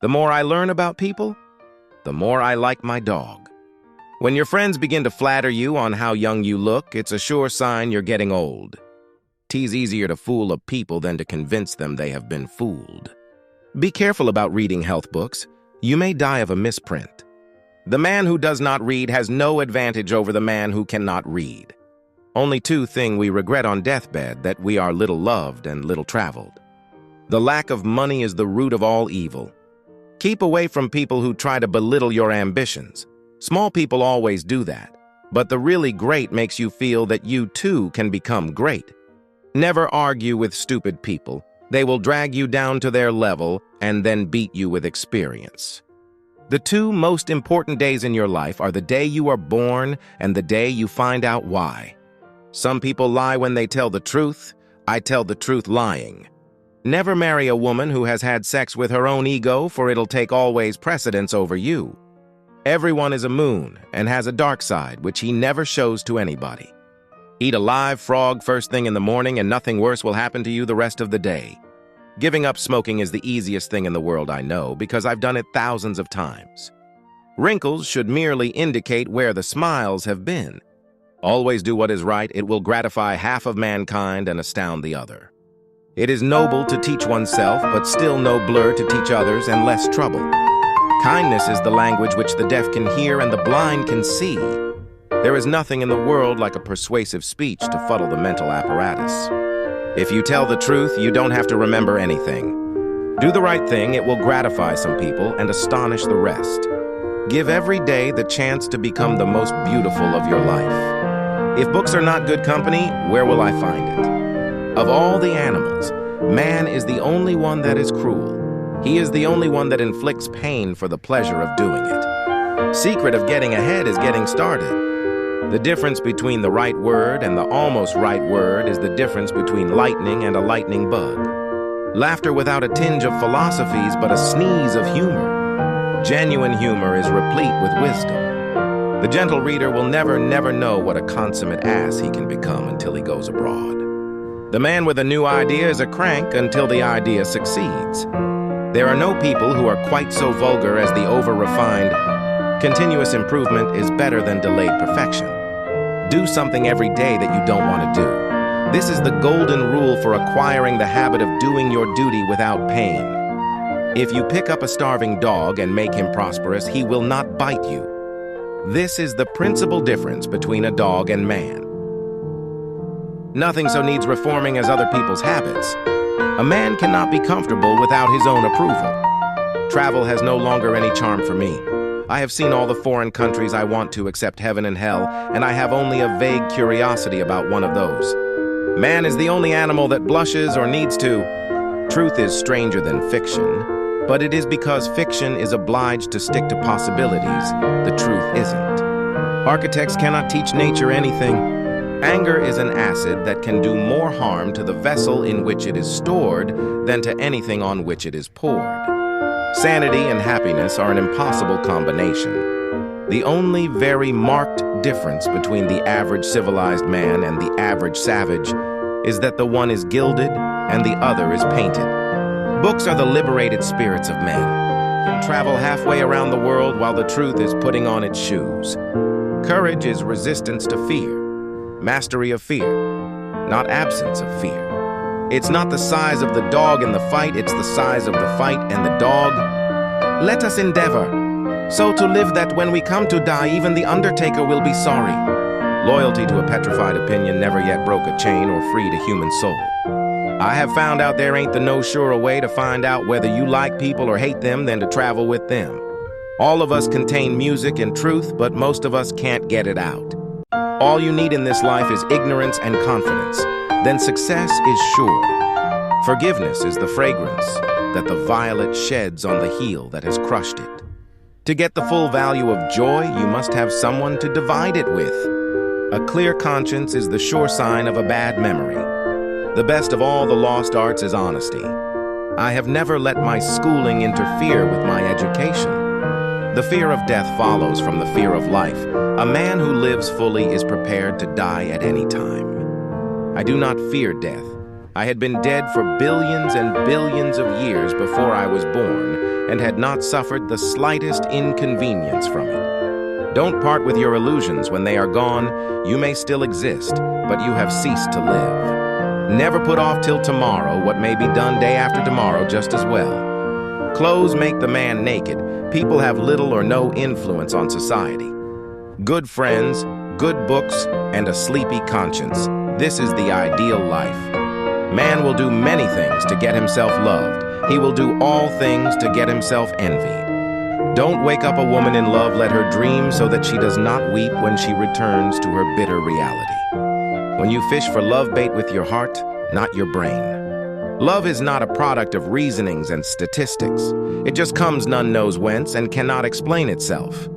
The more I learn about people, the more I like my dog. When your friends begin to flatter you on how young you look, it's a sure sign you're getting old. 'Tis easier to fool a people than to convince them they have been fooled. Be careful about reading health books. You may die of a misprint. The man who does not read has no advantage over the man who cannot read. Only two things we regret on deathbed, that we are little loved and little traveled. The lack of money is the root of all evil. Keep away from people who try to belittle your ambitions. Small people always do that, but the really great makes you feel that you too can become great. Never argue with stupid people. They will drag you down to their level and then beat you with experience. The two most important days in your life are the day you are born and the day you find out why. Some people lie when they tell the truth. I tell the truth lying. Never marry a woman who has had sex with her own ego, for it'll take always precedence over you. Everyone is a moon and has a dark side, which he never shows to anybody. Eat a live frog first thing in the morning and nothing worse will happen to you the rest of the day. Giving up smoking is the easiest thing in the world, I know, because I've done it thousands of times. Wrinkles should merely indicate where the smiles have been. Always do what is right. It will gratify half of mankind and astound the other. It is noble to teach oneself, but still nobler to teach others and less trouble. Kindness is the language which the deaf can hear and the blind can see. There is nothing in the world like a persuasive speech to fuddle the mental apparatus. If you tell the truth, you don't have to remember anything. Do the right thing, it will gratify some people and astonish the rest. Give every day the chance to become the most beautiful of your life. If books are not good company, where will I find it? Of all the animals, man is the only one that is cruel. He is the only one that inflicts pain for the pleasure of doing it. Secret of getting ahead is getting started. The difference between the right word and the almost right word is the difference between lightning and a lightning bug. Laughter without a tinge of philosophies, but a sneeze of humor. Genuine humor is replete with wisdom. The gentle reader will never know what a consummate ass he can become until he goes abroad. The man with a new idea is a crank until the idea succeeds. There are no people who are quite so vulgar as the over-refined. Continuous improvement is better than delayed perfection. Do something every day that you don't want to do. This is the golden rule for acquiring the habit of doing your duty without pain. If you pick up a starving dog and make him prosperous, he will not bite you. This is the principal difference between a dog and man. Nothing so needs reforming as other people's habits. A man cannot be comfortable without his own approval. Travel has no longer any charm for me. I have seen all the foreign countries I want to except heaven and hell, and I have only a vague curiosity about one of those. Man is the only animal that blushes or needs to. Truth is stranger than fiction, but it is because fiction is obliged to stick to possibilities, the truth isn't. Architects cannot teach nature anything. Anger is an acid that can do more harm to the vessel in which it is stored than to anything on which it is poured. Sanity and happiness are an impossible combination. The only very marked difference between the average civilized man and the average savage is that the one is gilded and the other is painted. Books are the liberated spirits of men. Travel halfway around the world while the truth is putting on its shoes. Courage is resistance to fear. Mastery of fear, not absence of fear. It's not the size of the dog in the fight, it's the size of the fight and the dog. Let us endeavor, so to live that when we come to die, even the undertaker will be sorry. Loyalty to a petrified opinion never yet broke a chain or freed a human soul. I have found out there ain't the no surer way to find out whether you like people or hate them than to travel with them. All of us contain music and truth, but most of us can't get it out. All you need in this life is ignorance and confidence. Then success is sure. Forgiveness is the fragrance that the violet sheds on the heel that has crushed it. To get the full value of joy, you must have someone to divide it with. A clear conscience is the sure sign of a bad memory. The best of all the lost arts is honesty. I have never let my schooling interfere with my education. The fear of death follows from the fear of life. A man who lives fully is prepared to die at any time. I do not fear death. I had been dead for billions and billions of years before I was born and had not suffered the slightest inconvenience from it. Don't part with your illusions. When they are gone, you may still exist, but you have ceased to live. Never put off till tomorrow what may be done day after tomorrow just as well. Clothes make the man naked. People have little or no influence on society. Good friends, good books, and a sleepy conscience. This is the ideal life. Man will do many things to get himself loved. He will do all things to get himself envied. Don't wake up a woman in love. Let her dream so that she does not weep when she returns to her bitter reality. When you fish for love bait with your heart, not your brain. Love is not a product of reasonings and statistics. It just comes none knows whence and cannot explain itself.